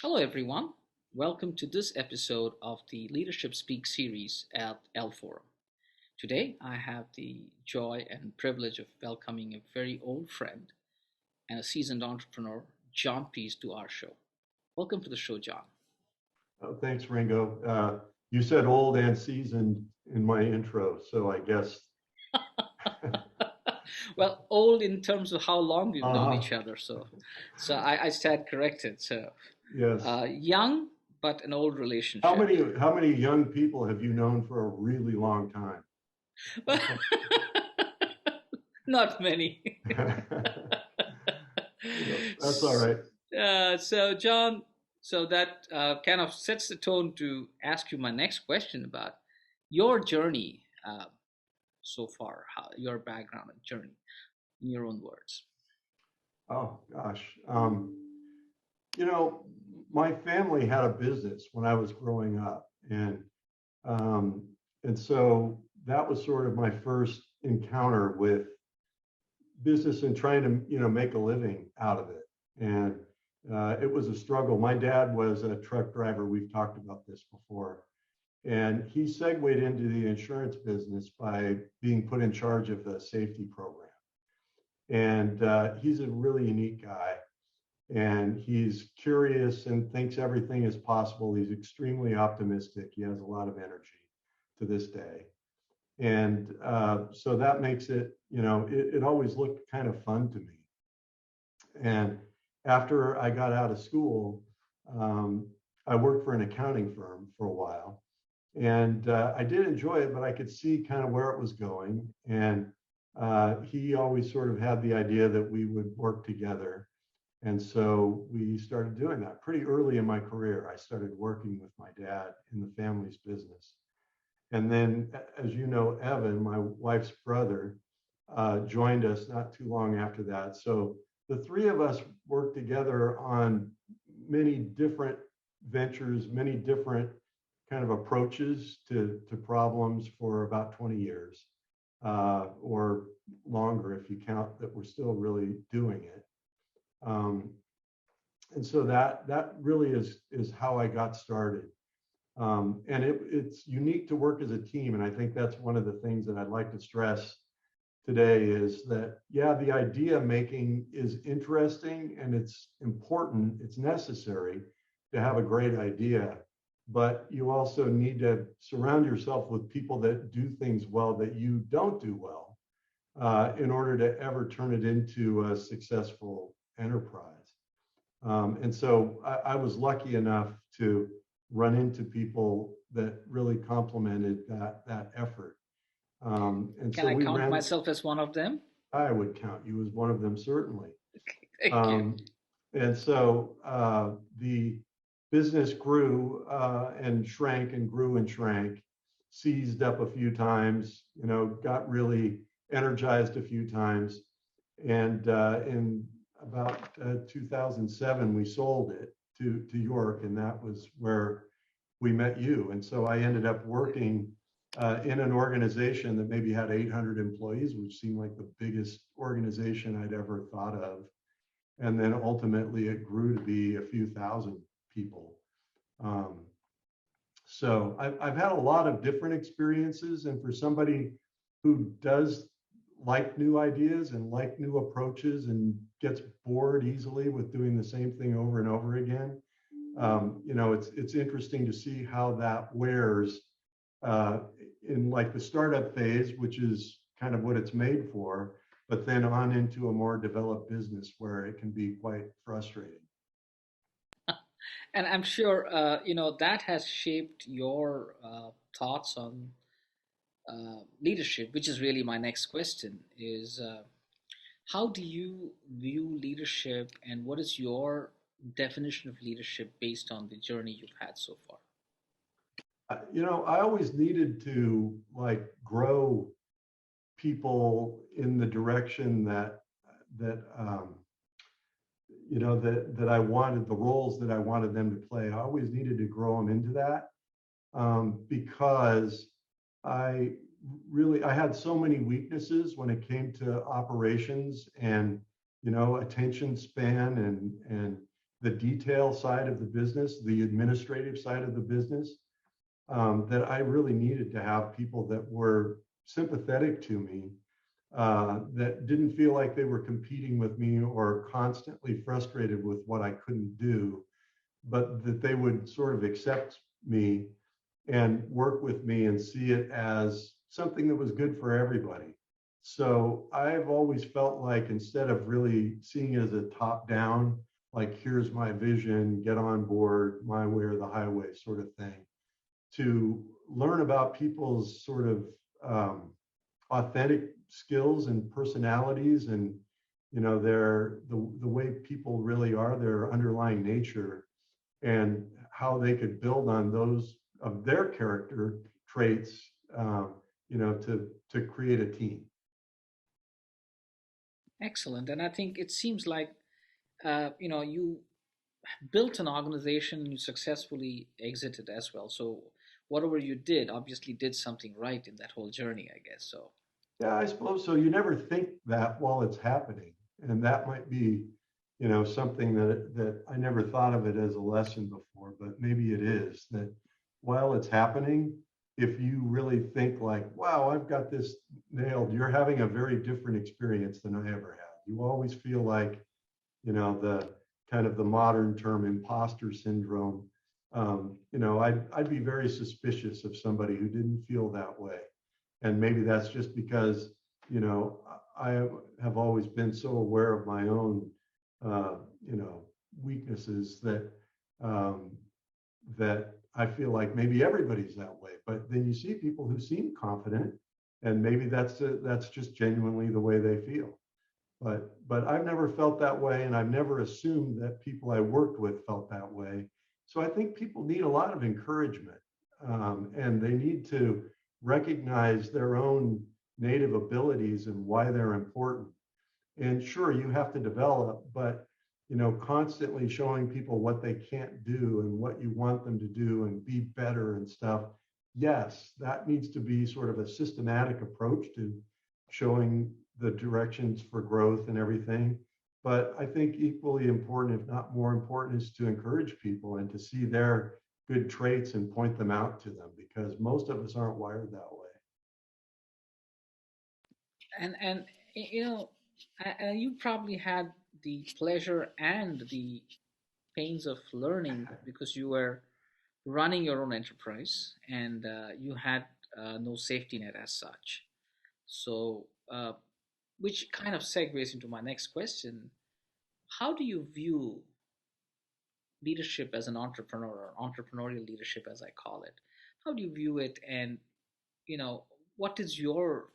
Hello, everyone. Welcome to this episode of the Leadership Speak series at L Forum. Today, I have the joy and privilege of welcoming a very old friend and a seasoned entrepreneur, Jon Pease, to our show. Welcome to the show, Jon. Oh, thanks, Ringo. You said old and seasoned in my intro, so I guess. Well, old in terms of how long we've known Uh-huh. each other, so I stand corrected. Yes. Young but an old How relationship. many how many young people have you known for a really long time? Not many. That's all right. Jon, so that kind of sets the tone to ask you my next question about your journey so far, your background and journey, in your own words. Oh gosh. You know, my family had a business when I was growing up, um, and so that was sort of my first encounter with business and trying to make a living out of it. And it was a struggle. My dad was a truck driver. We've talked about this before, and he segued into the insurance business by being put in charge of the safety program. And he's a really unique guy, and he's curious and thinks everything is possible. He's extremely optimistic. He has a lot of energy to this day. And so that makes it, it always looked kind of fun to me. And after I got out of school, um, I worked for an accounting firm for a while. And I did enjoy it, but I could see kind of where it was going. And he always sort of had the idea that we would work together. And so we started doing that pretty early in my career. I started working with my dad in the family's business. And then, as you know, Evan, my wife's brother, joined us not too long after that. So the three of us worked together on many different ventures, many different kind of approaches to problems for about 20 years, or longer if you count that we're still really doing it. Um, and so that really is how I got started. And it's unique to work as a team. And I think that's one of the things that I'd like to stress today is that, yeah, the idea making is interesting and it's important, it's necessary to have a great idea. But you also need to surround yourself with people that do things well that you don't do well, in order to ever turn it into a successful enterprise. And so I was lucky enough to run into people that really complemented that effort. And Can so I we count ran. myself as one of them? I would count you as one of them, certainly. Thank you. Um, and so the business grew and shrank and grew and shrank, seized up a few times, got really energized a few times. And in about 2007, we sold it to York, and that was where we met you. And so I ended up working in an organization that maybe had 800 employees, which seemed like the biggest organization I'd ever thought of. And then ultimately it grew to be a few thousand people. Um, so I've had a lot of different experiences. And for somebody who does like new ideas and like new approaches and gets bored easily with doing the same thing over and over again, it's interesting to see how that wears uh, in like the startup phase, which is kind of what it's made for, but then on into a more developed business where it can be quite frustrating. And I'm sure that has shaped your thoughts on leadership, which is really my next question. Is how do you view leadership, and what is your definition of leadership based on the journey you've had so far? I always needed to like grow people in the direction that I wanted, the roles that I wanted them to play. I always needed to grow them into that, because I I had so many weaknesses when it came to operations and attention span and the detail side of the business, the administrative side of the business, that I really needed to have people that were sympathetic to me, that didn't feel like they were competing with me or constantly frustrated with what I couldn't do, but that they would sort of accept me and work with me and see it as something that was good for everybody. So I've always felt like instead of really seeing it as a top down, like here's my vision, get on board, my way or the highway sort of thing, to learn about people's sort of authentic skills and personalities, and their the way people really are, their underlying nature, and how they could build on those of their character traits, to create a team. Excellent. And I think it seems like you built an organization, you successfully exited as well. So whatever you did, obviously did something right in that whole journey, I guess. So Yeah, I suppose so. You never think that while it's happening, and that might be, something that I never thought of it as a lesson before, but maybe it is that while it's happening, if you really think like, wow, I've got this nailed, you're having a very different experience than I ever had. You always feel like, the kind of the modern term imposter syndrome. I'd be very suspicious of somebody who didn't feel that way. And maybe that's just because, I have always been so aware of my own, uh, weaknesses um, that I feel like maybe everybody's that way. But then you see people who seem confident, and maybe that's just genuinely the way they feel. But I've never felt that way, and I've never assumed that people I worked with felt that way. So I think people need a lot of encouragement, and they need to recognize their own native abilities and why they're important. And sure, you have to develop, but constantly showing people what they can't do and what you want them to do and be better and stuff. Yes, that needs to be sort of a systematic approach to showing the directions for growth and everything. But I think equally important, if not more important, is to encourage people and to see their good traits and point them out to them, because most of us aren't wired that way. and you know, you probably had the pleasure and the pains of learning because you were running your own enterprise and you had no safety net as such. So, which kind of segues into my next question. How do you view leadership as an entrepreneur, or entrepreneurial leadership, as I call it? How do you view it? And, what is your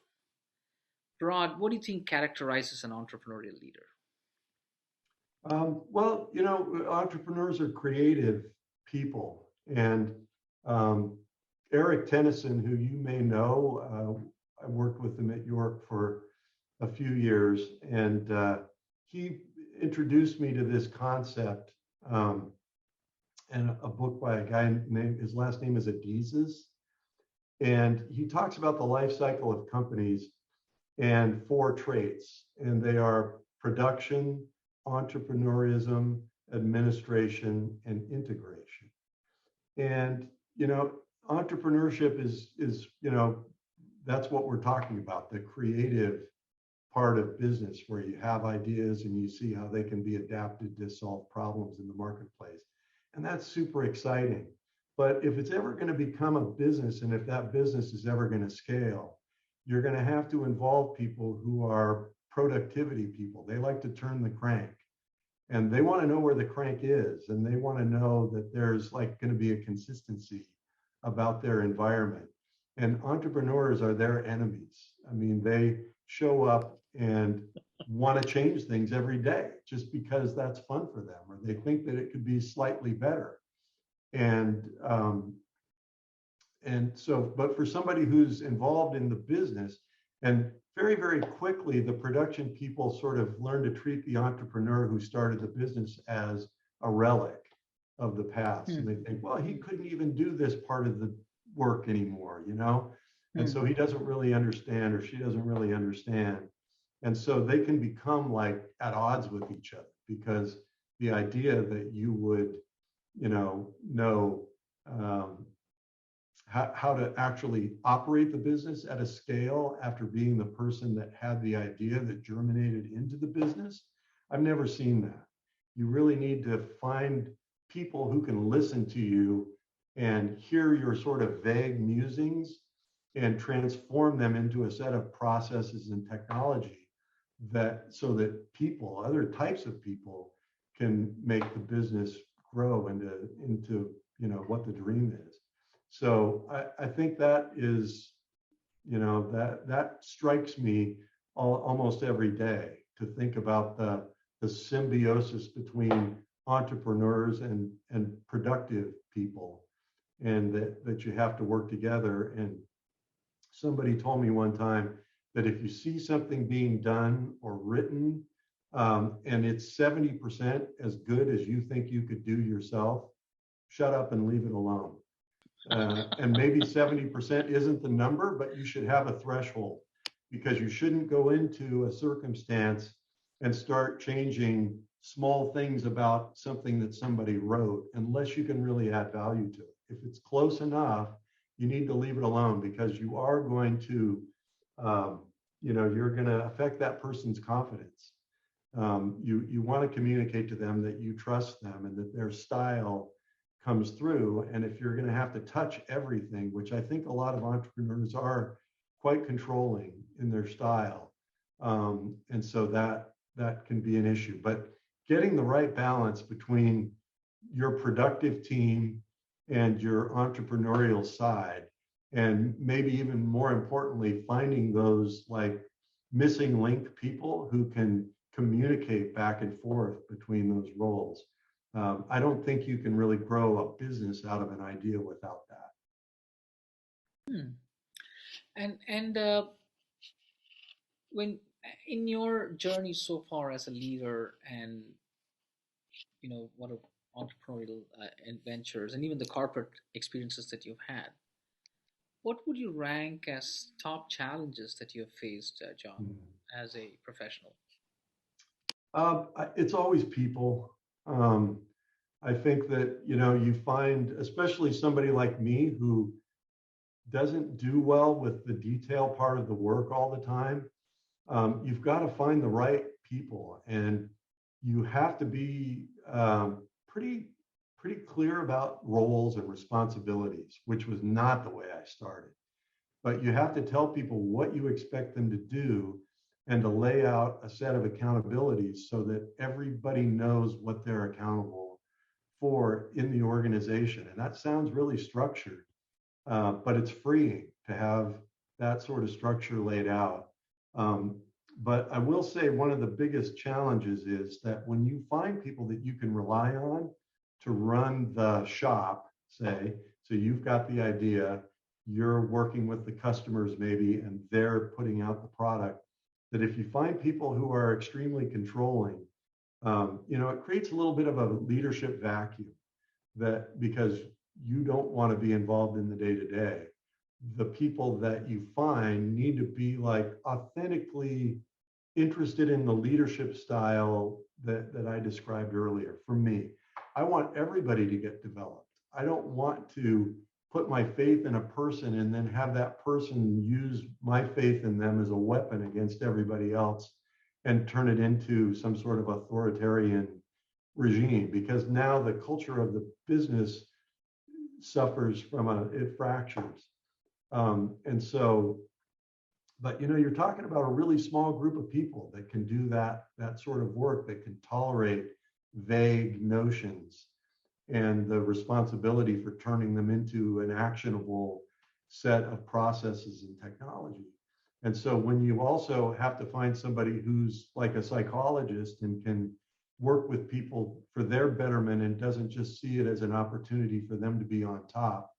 what do you think characterizes an entrepreneurial leader? Well, entrepreneurs are creative people. And um, Eric Tennyson, who you may know, I worked with him at York for a few years, and he introduced me to this concept, and a book by a guy named, his last name is Adizes. And he talks about the life cycle of companies and four traits, and they are production, entrepreneurism, administration, and integration. And entrepreneurship is that's what we're talking about, the creative part of business where you have ideas and you see how they can be adapted to solve problems in the marketplace. And that's super exciting. But if it's ever going to become a business, and if that business is ever going to scale, you're going to have to involve people who are productivity people. They like to turn the crank, and they want to know where the crank is, and they want to know that there's like going to be a consistency about their environment. And entrepreneurs are their enemies. I mean, they show up and want to change things every day just because that's fun for them, or they think that it could be slightly better. And so, but for somebody who's involved in the business, and very, very quickly, the production people sort of learn to treat the entrepreneur who started the business as a relic of the past. And they think, well, he couldn't even do this part of the work anymore. And so he doesn't really understand, or she doesn't really understand. And so they can become like at odds with each other because the idea that you would, know how to actually operate the business at a scale after being the person that had the idea that germinated into the business. I've never seen that. You really need to find people who can listen to you and hear your sort of vague musings and transform them into a set of processes and technology that so that people, other types of people, can make the business grow into what the dream is. So I think that is, that strikes me almost every day, to think about the symbiosis between entrepreneurs and productive people, and that you have to work together. And somebody told me one time that if you see something being done or written, and it's 70% as good as you think you could do yourself, shut up and leave it alone. And maybe 70% isn't the number, but you should have a threshold, because you shouldn't go into a circumstance and start changing small things about something that somebody wrote unless you can really add value to it. If it's close enough, you need to leave it alone, because you are going to, you're going to affect that person's confidence. You want to communicate to them that you trust them and that their style comes through. And if you're going to have to touch everything, which I think a lot of entrepreneurs are quite controlling in their style, and so that can be an issue. But getting the right balance between your productive team and your entrepreneurial side, and maybe even more importantly, finding those like missing link people who can communicate back and forth between those roles. I don't think you can really grow a business out of an idea without that. Hmm. And when in your journey so far as a leader, and what of entrepreneurial adventures and even the corporate experiences that you've had, what would you rank as top challenges that you have faced, Jon, as a professional? It's always people. Um, I think that, you find, especially somebody like me who doesn't do well with the detail part of the work all the time, you've got to find the right people, and you have to be pretty clear about roles and responsibilities, which was not the way I started. But you have to tell people what you expect them to do, and to lay out a set of accountabilities so that everybody knows what they're accountable for in the organization. And that sounds really structured, but it's freeing to have that sort of structure laid out. But I will say one of the biggest challenges is that when you find people that you can rely on to run the shop, say, so you've got the idea, you're working with the customers maybe, and they're putting out the product, that if you find people who are extremely controlling, it creates a little bit of a leadership vacuum, that because you don't want to be involved in the day-to-day. The people that you find need to be like authentically interested in the leadership style that I described earlier. For me, I want everybody to get developed. I don't want to put my faith in a person and then have that person use my faith in them as a weapon against everybody else and turn it into some sort of authoritarian regime, because now the culture of the business suffers from it fractures. And so, but you're talking about a really small group of people that can do that sort of work, that can tolerate vague notions and the responsibility for turning them into an actionable set of processes and technology. And so when you also have to find somebody who's like a psychologist and can work with people for their betterment and doesn't just see it as an opportunity for them to be on top,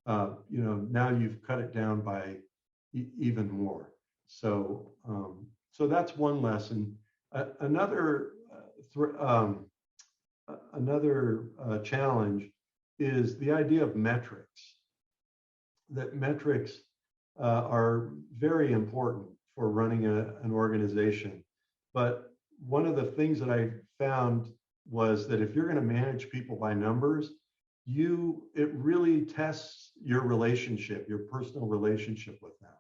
now you've cut it down by even more. So that's one lesson. Another challenge is the idea of metrics. That metrics are very important for running an organization. But one of the things that I found was that if you're going to manage people by numbers, it really tests your relationship, your personal relationship with them,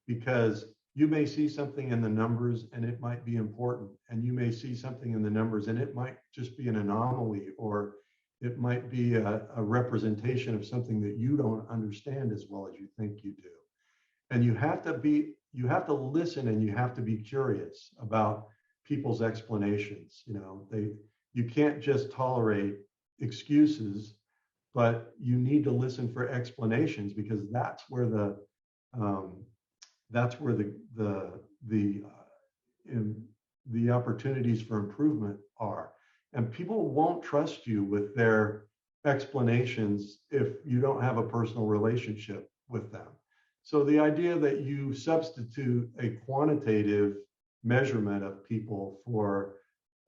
because you may see something in the numbers and it might be important, and you may see something in the numbers and it might just be an anomaly, or it might be a representation of something that you don't understand as well as you think you do. And you have to listen, and you have to be curious about people's explanations. You can't just tolerate excuses, but you need to listen for explanations, because um, that's where in, the opportunities for improvement are. And people won't trust you with their explanations if you don't have a personal relationship with them. So the idea that you substitute a quantitative measurement of people for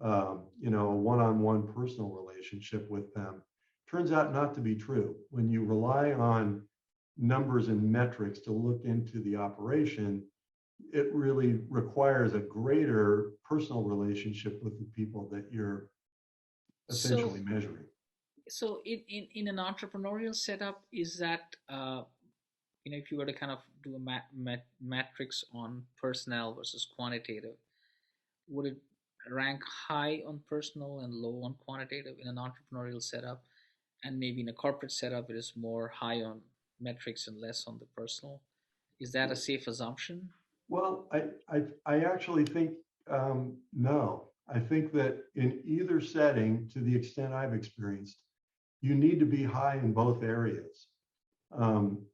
a one-on-one personal relationship with them turns out not to be true. When you rely on numbers and metrics to look into the operation, it really requires a greater personal relationship with the people that you're So essentially measuring. in an entrepreneurial setup, is that if you were to kind of do a matrix on personnel versus quantitative, would it rank high on personal and low on quantitative in an entrepreneurial setup? And maybe in a corporate setup, it is more high on metrics and less on the personal. Is that a safe assumption? Well, I actually think no. I think that in either setting, to the extent I've experienced, you need to be high in both areas.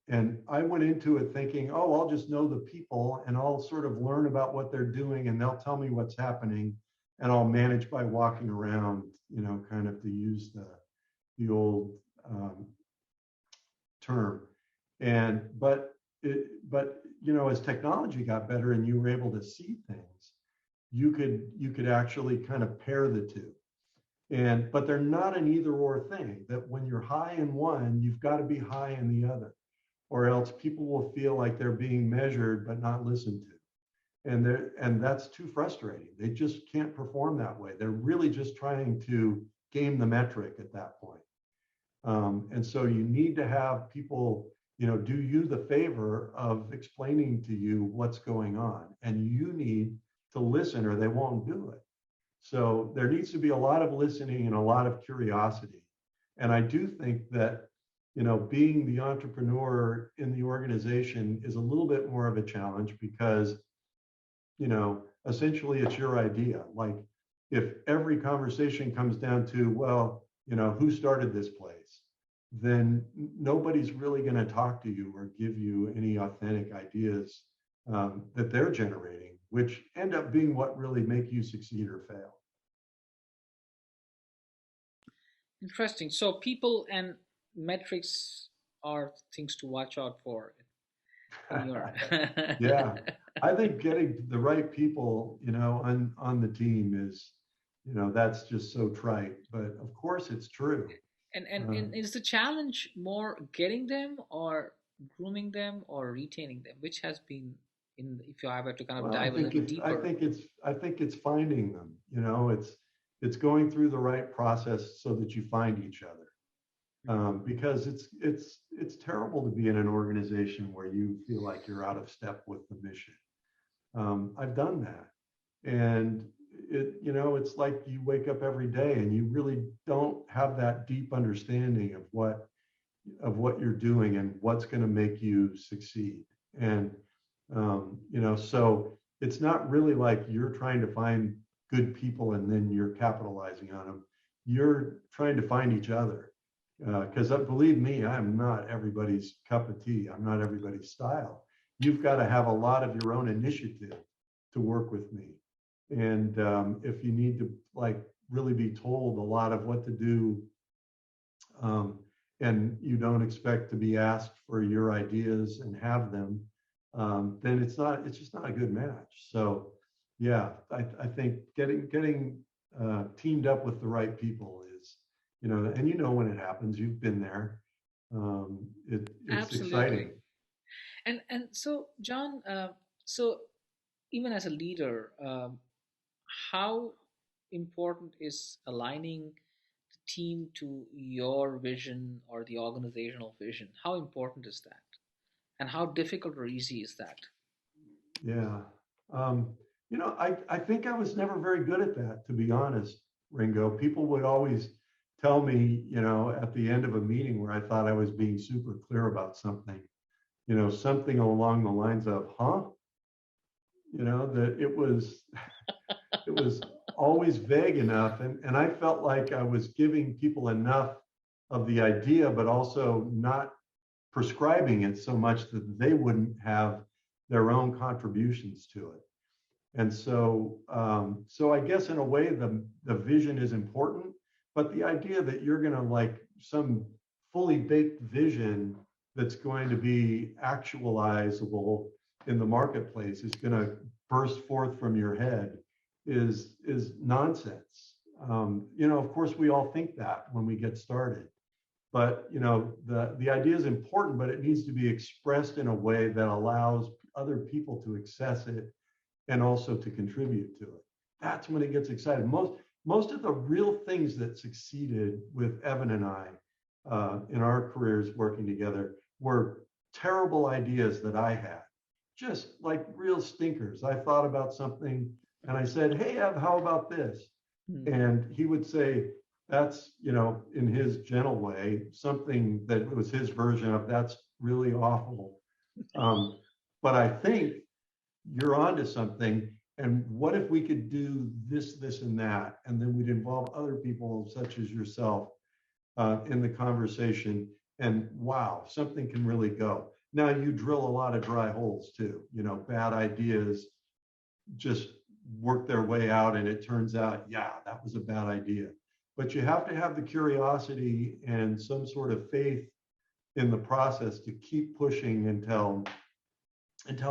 And I went into it thinking, oh, I'll just know the people and I'll sort of learn about what they're doing and they'll tell me what's happening, and I'll manage by walking around, kind of, to use the old term. And but as technology got better and you were able to see things, you could actually kind of pair the two. But they're not an either or thing, that when you're high in one, you've got to be high in the other, or else people will feel like they're being measured but not listened to. And that's too frustrating. They just can't perform that way. They're really just trying to game the metric at that point. And so you need to have people, do you the favor of explaining to you what's going on, and you need to listen or they won't do it. So there needs to be a lot of listening and a lot of curiosity. And I do think that, being the entrepreneur in the organization is a little bit more of a challenge, because, essentially it's your idea. Like, if every conversation comes down to, well, who started this place, then nobody's really going to talk to you or give you any authentic ideas that they're generating, which end up being what really make you succeed or fail. Interesting. So people and metrics are things to watch out for in your. Yeah, I think getting the right people, on the team is, that's just so trite, but of course it's true. And is the challenge more getting them or grooming them or retaining them? Which has been if you ever to kind of Well, I dive a think little it's I deeper? think it's I think it's finding them. It's going through the right process so that you find each other. Because it's terrible to be in an organization where you feel like you're out of step with the mission. I've done that, and it's like you wake up every day and you really don't have that deep understanding of what you're doing and what's going to make you succeed. And so it's not really like you're trying to find good people and then you're capitalizing on them. You're trying to find each other, because believe me, I'm not everybody's cup of tea. I'm not everybody's style. You've got to have a lot of your own initiative to work with me. And if you need to, like, really be told a lot of what to do, um, and you don't expect to be asked for your ideas and have them, then it's just not a good match. So yeah, I think getting teamed up with the right people is, and when it happens, you've been there. It's exciting. Absolutely. And so John, so even as a leader, how important is aligning the team to your vision or the organizational vision? How important is that? And how difficult or easy is that? Yeah. Um, I think I was never very good at that, to be honest, Ringo. People would always tell me, at the end of a meeting where I thought I was being super clear about something, something along the lines of, huh? That it was always vague enough. And I felt like I was giving people enough of the idea, but also not prescribing it so much that they wouldn't have their own contributions to it. And so I guess in a way, the vision is important, but the idea that you're going to like some fully baked vision that's going to be actualizable in the marketplace is going to burst forth from your head is nonsense. Of course, we all think that when we get started, but the idea is important, but it needs to be expressed in a way that allows other people to access it and also to contribute to it. That's when it gets exciting. Most of the real things that succeeded with Evan and I in our careers working together were terrible ideas that I had, just like real stinkers. I thought about something and I said, "Hey, Ev, how about this?" Hmm. And he would say, "That's, in his gentle way, something that was his version of that's really awful." Um, but I think you're onto something. And what if we could do this, this, and that? And then we'd involve other people, such as yourself, in the conversation. And wow, something can really go. Now, you drill a lot of dry holes too. Bad ideas just work their way out, and it turns out, yeah, that was a bad idea. But you have to have the curiosity and some sort of faith in the process to keep pushing until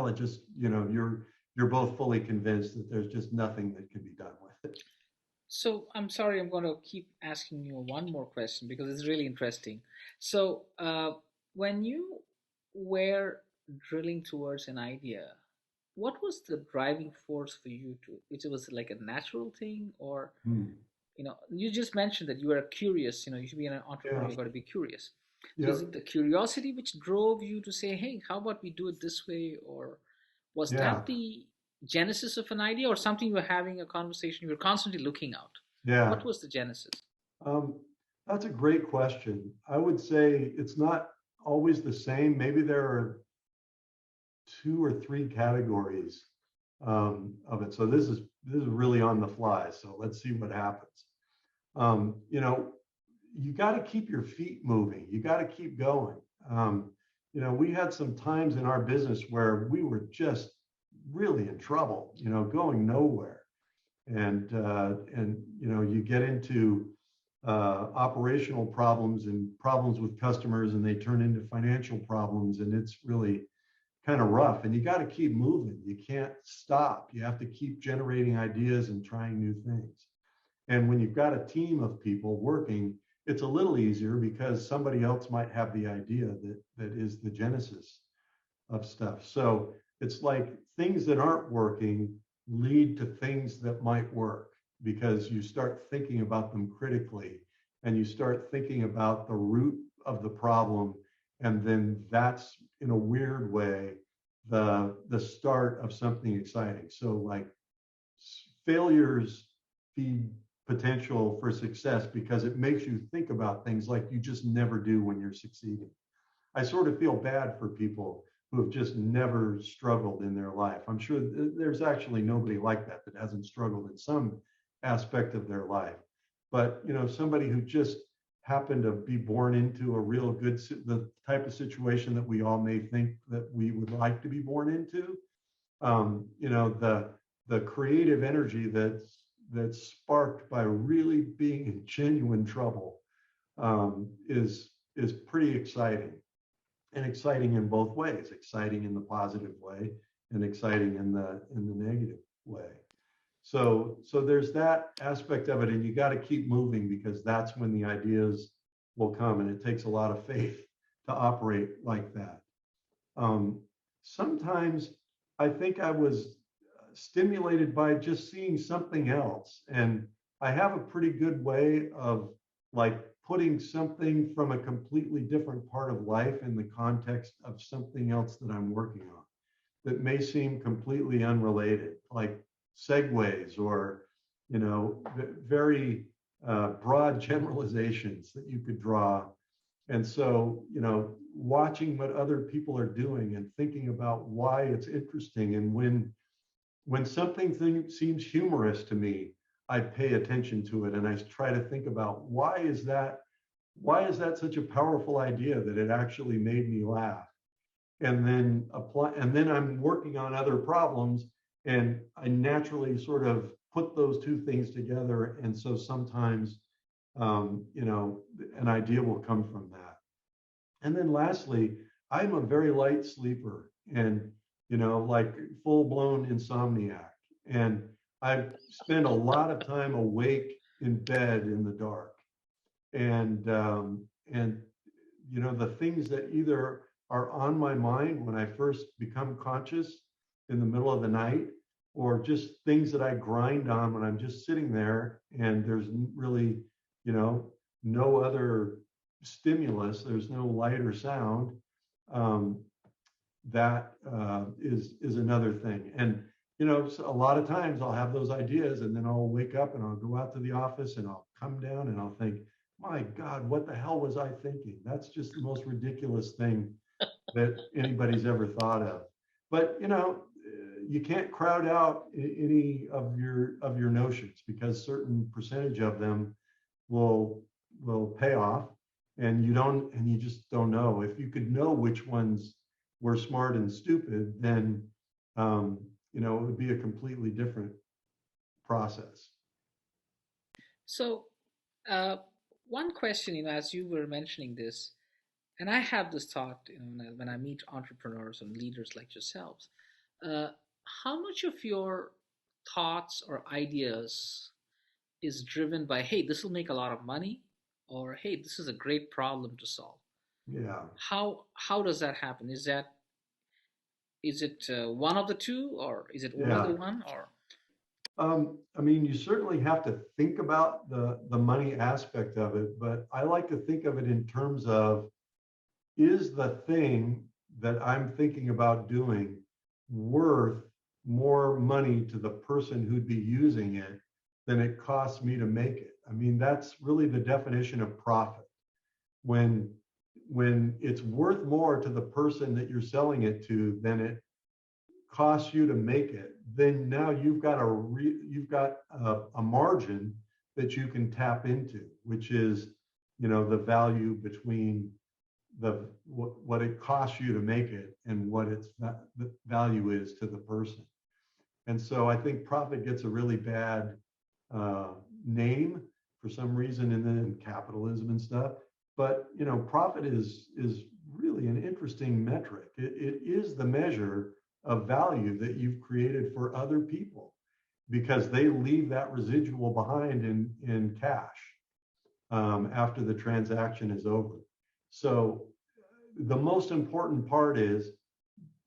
it just you're both fully convinced that there's just nothing that can be done with it. So I'm sorry, I'm going to keep asking you one more question because it's really interesting. So when you were drilling towards an idea, what was the driving force for you to? It was like a natural thing, or Hmm. you just mentioned that you were curious. You should be an entrepreneur. Yeah. You got to be curious. So is Yep. it the curiosity which drove you to say, "Hey, how about we do it this way?" Or was Yeah. that the genesis of an idea, or something you were having a conversation, you were constantly looking out? Yeah. What was the genesis? Um, that's a great question. I would say it's not always the same. Maybe there are two or three categories of it. So this is really on the fly. So let's see what happens. Um, you know, you got to keep your feet moving. You got to keep going. Um, we had some times in our business where we were just really in trouble. Going nowhere, and you get into operational problems and problems with customers, and they turn into financial problems, and it's really kind of rough. And you got to keep moving. You can't stop. You have to keep generating ideas and trying new things. And when you've got a team of people working, it's a little easier because somebody else might have the idea that is the genesis of stuff. So it's like things that aren't working lead to things that might work because you start thinking about them critically and you start thinking about the root of the problem. And then that's in a weird way the start of something exciting. So like failures feed potential for success because it makes you think about things like you just never do when you're succeeding. I sort of feel bad for people who have just never struggled in their life. I'm sure there's actually nobody like that hasn't struggled in some aspect of their life. But somebody who just happened to be born into a real good, the type of situation that we all may think that we would like to be born into. The creative energy that's sparked by really being in genuine trouble is pretty exciting, and exciting in both ways, exciting in the positive way and exciting in the negative way. So there's that aspect of it, and you got to keep moving because that's when the ideas will come, and it takes a lot of faith to operate like that. um, Sometimes I think I was stimulated by just seeing something else, and I have a pretty good way of like putting something from a completely different part of life in the context of something else that I'm working on that may seem completely unrelated, like segues or, very broad generalizations that you could draw. And so, watching what other people are doing and thinking about why it's interesting, and when something seems humorous to me, I pay attention to it and I try to think about why is that such a powerful idea that it actually made me laugh, and then apply, and then I'm working on other problems, and I naturally sort of put those two things together. And so sometimes, an idea will come from that. And then lastly, I'm a very light sleeper, and, like full blown insomniac. And I spend a lot of time awake in bed in the dark. And the things that either are on my mind when I first become conscious in the middle of the night, or just things that I grind on when I'm just sitting there and there's really, you know, no other stimulus, there's no light or sound. Um, that is another thing. And so a lot of times I'll have those ideas, and then I'll wake up and I'll go out to the office and I'll come down and I'll think, my God, what the hell was I thinking? That's just the most ridiculous thing that anybody's ever thought of. But you can't crowd out any of your notions, because certain percentage of them will pay off, and you just don't know. If you could know which ones were smart and stupid, then it would be a completely different process. So, uh, one question, as you were mentioning this, and I have this thought, when I meet entrepreneurs and leaders like yourselves, uh, how much of your thoughts or ideas is driven by, hey, this will make a lot of money, or hey, this is a great problem to solve? Yeah, How does that happen? Is it one of the two, or is it only the yeah. one, or? I mean, you certainly have to think about the money aspect of it, but I like to think of it in terms of, is the thing that I'm thinking about doing worth more money to the person who'd be using it than it costs me to make it? I mean, that's really the definition of profit. When when it's worth more to the person that you're selling it to than it costs you to make it, then now you've got a margin that you can tap into, which is, the value between what it costs you to make it and what the value is to the person. And so I think profit gets a really bad uh, name for some reason in capitalism and stuff. But profit is really an interesting metric. It is the measure of value that you've created for other people, because they leave that residual behind in cash after the transaction is over. So the most important part is,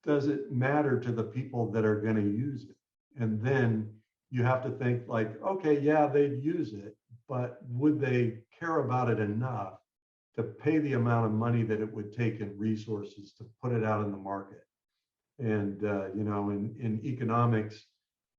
does it matter to the people that are going to use it? And then you have to think like, okay, yeah, they'd use it, but would they care about it enough to pay the amount of money that it would take in resources to put it out in the market? And in economics,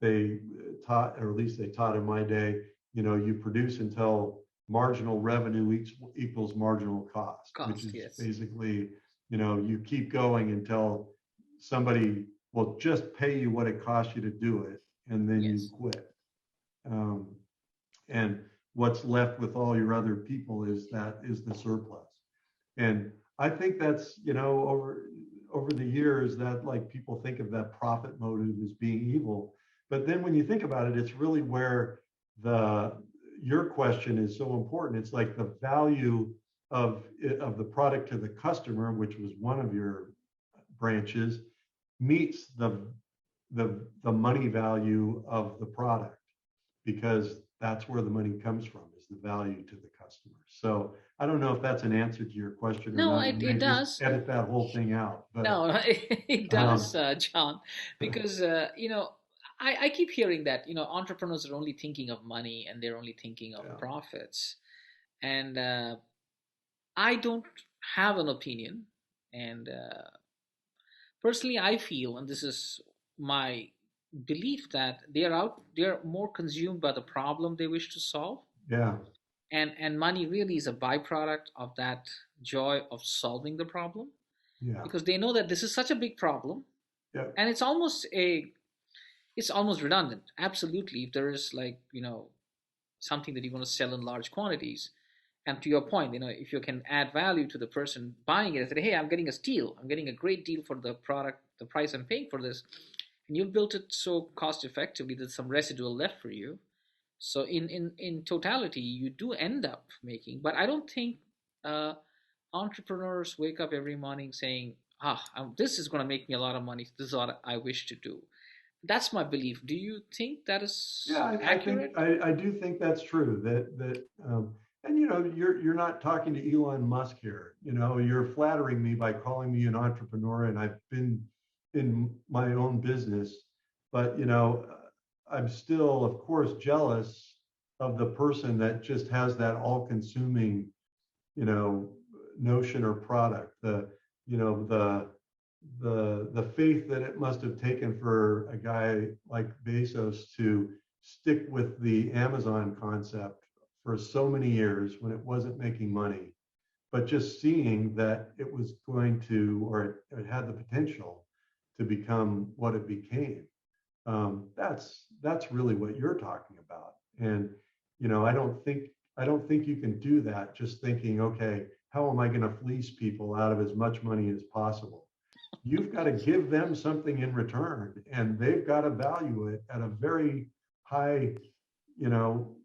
they taught, or at least they taught in my day, you produce until marginal revenue equals marginal cost, which Cost, is yes. basically, you keep going until somebody will just pay you what it costs you to do it, and then you Yes. quit. Um, and what's left with all your other people is the surplus. And I think that's, over the years, that like people think of that profit motive as being evil. But then when you think about it, it's really where the your question is so important. It's like the value of the product to the customer, which was one of your branches, meets the money value of the product, because that's where the money comes from, is the value to the customer. So I don't know if that's an answer to your question or No, not. You it may just does. edit that whole thing out, but No, it does, um, John, because I keep hearing that, entrepreneurs are only thinking of money and they're only thinking of Yeah. profits. And I don't have an opinion. And personally, I feel, and this is my belief, that they're more consumed by the problem they wish to solve. Yeah. And money really is a byproduct of that joy of solving the problem, Yeah. because they know that this is such a big problem, Yeah. and it's almost redundant. Absolutely, if there is, like, something that you want to sell in large quantities, and to your point, if you can add value to the person buying it and say, hey, I'm getting a steal, I'm getting a great deal for the product, the price I'm paying for this, and you've built it so cost effectively that some residual left for you. So in totality, you do end up making. But I don't think uh, entrepreneurs wake up every morning saying, this is going to make me a lot of money, this is what I wish to do. That's my belief. Do you think that Yeah, is I think accurate? I do think that's true. And you're not talking to Elon Musk here. You're flattering me by calling me an entrepreneur, and I've been in my own business, but I'm still, of course, jealous of the person that just has that all-consuming, you know, notion or product. The faith that it must have taken for a guy like Bezos to stick with the Amazon concept for so many years when it wasn't making money, but just seeing that it was going to, or it had the potential to become what it became. That's really what you're talking about. And I don't think you can do that just thinking, okay, how am I going to fleece people out of as much money as possible? You've got to give them something in return, and they've got to value it at a very high, you know,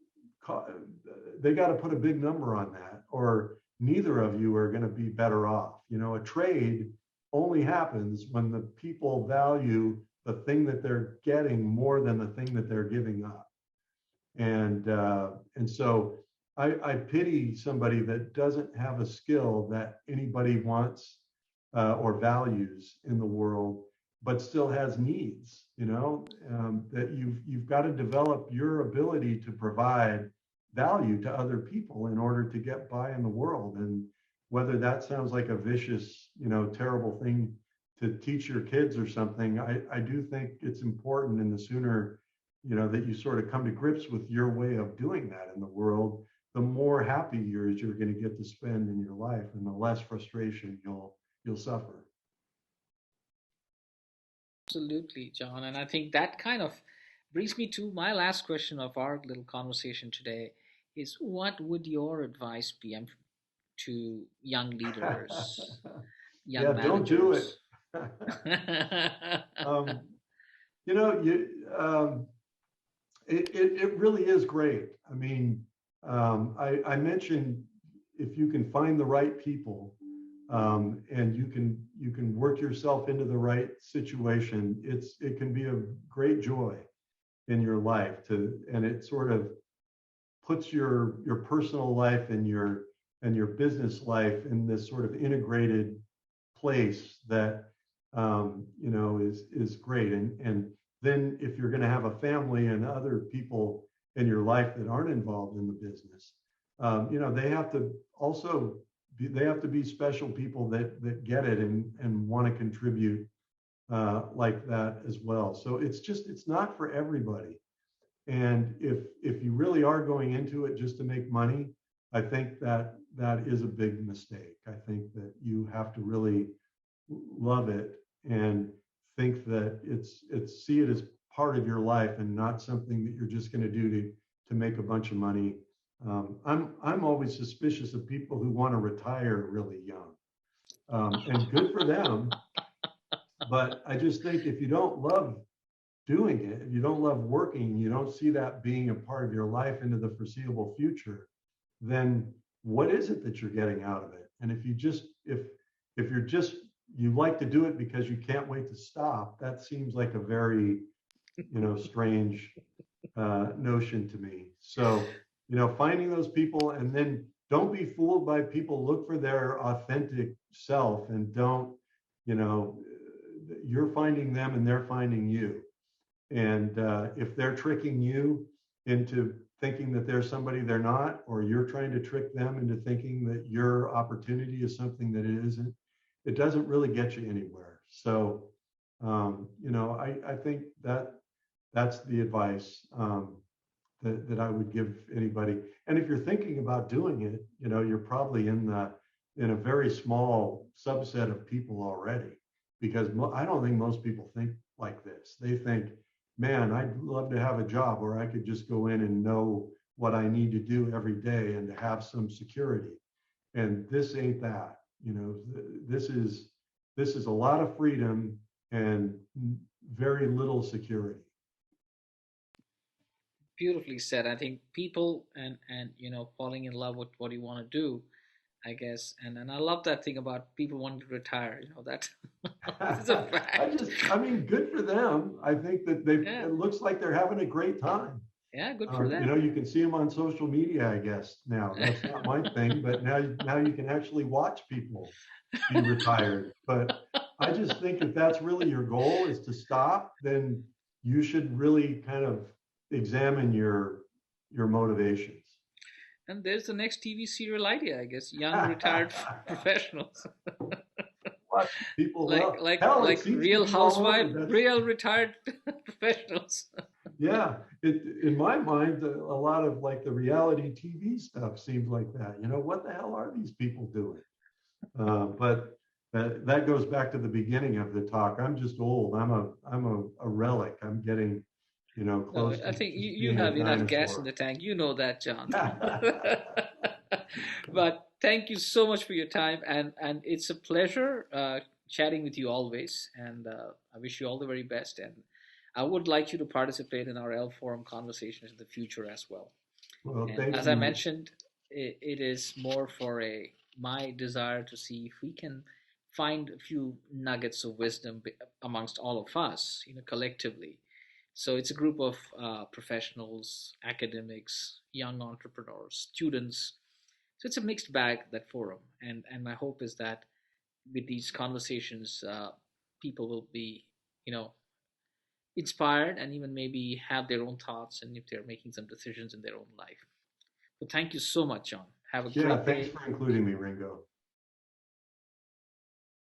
they got to put a big number on that, or neither of you are going to be better off. A trade only happens when the people value the thing that they're getting more than the thing that they're giving up. And so I pity somebody that doesn't have a skill that anybody wants or values in the world, but still has needs. That you've got to develop your ability to provide value to other people in order to get by in the world. And whether that sounds like a vicious, terrible thing to teach your kids or something, I do think it's important. And the sooner that you sort of come to grips with your way of doing that in the world, the more happy years you're going to get to spend in your life, and the less frustration you'll suffer. Absolutely, John. And I think that kind of brings me to my last question of our little conversation today is, what would your advice be to young leaders, Yeah, young don't do it. managers? um, you know, you it really is great. I mean, I mentioned, if you can find the right people, and you can work yourself into the right situation, it can be a great joy in your life, and it sort of puts your personal life and your business life in this sort of integrated place that is great. And then if you're going to have a family and other people in your life that aren't involved in the business, they have to also they have to be special people that get it and want to contribute like that as well. So it's not for everybody. And if you really are going into it just to make money, I think that is a big mistake. I think that you have to really love it and think that it's see it as part of your life and not something that you're just going to do to make a bunch of money. I'm always suspicious of people who want to retire really young, and good for them. But I just think if you don't love doing it, if you don't love working, you don't see that being a part of your life into the foreseeable future, then what is it that you're getting out of it? And if you're just you like to do it because you can't wait to stop, that seems like a very strange notion to me. So finding those people, and then don't be fooled by people. Look for their authentic self, and don't you know you're finding them and they're finding you. And if they're tricking you into thinking that they're somebody they're not, or you're trying to trick them into thinking that your opportunity is something that it isn't, it doesn't really get you anywhere. So, I think that that's the advice that I would give anybody. And if you're thinking about doing it, you're probably in a very small subset of people already, because I don't think most people think like this. They think, man, I'd love to have a job where I could just go in and know what I need to do every day and to have some security. And this ain't that. This is a lot of freedom and very little security. Beautifully said. I think people and falling in love with what you want to do, I guess, and I love that thing about people wanting to retire. That this is a fact. I mean, good for them. I think that Yeah, it looks like they're having a great time. yeah, good for them. You can see them on social media, I guess. Now, that's not my thing, but now you can actually watch people be retired. But I just think if that's really your goal is to stop, then you should really kind of examine your motivations. And there's the next TV serial idea, I guess. Young retired professionals, Watch people, like well, like hell, it like seems to real be all over. housewife, real retired professionals. Yeah, in my mind, a lot of like the reality TV stuff seems like that. What the hell are these people doing? But that goes back to the beginning of the talk. I'm just old. I'm a relic. I'm getting, No, close I to think just you being a have enough gas in dinosaur. the tank. You know that, John. But thank you so much for your time, and it's a pleasure chatting with you always. And I wish you all the very best. And I would like you to participate in our L Forum conversations in the future as well. Well, And thank as I you. mentioned, it is more for a my desire to see if we can find a few nuggets of wisdom amongst all of us, collectively. So it's a group of professionals, academics, young entrepreneurs, students. So it's a mixed bag, that forum, and my hope is that with these conversations, people will be, you know, inspired and even maybe have their own thoughts and if they're making some decisions in their own life. So thank you so much, John. Have a Yeah, great thanks day. for including me, Ringo.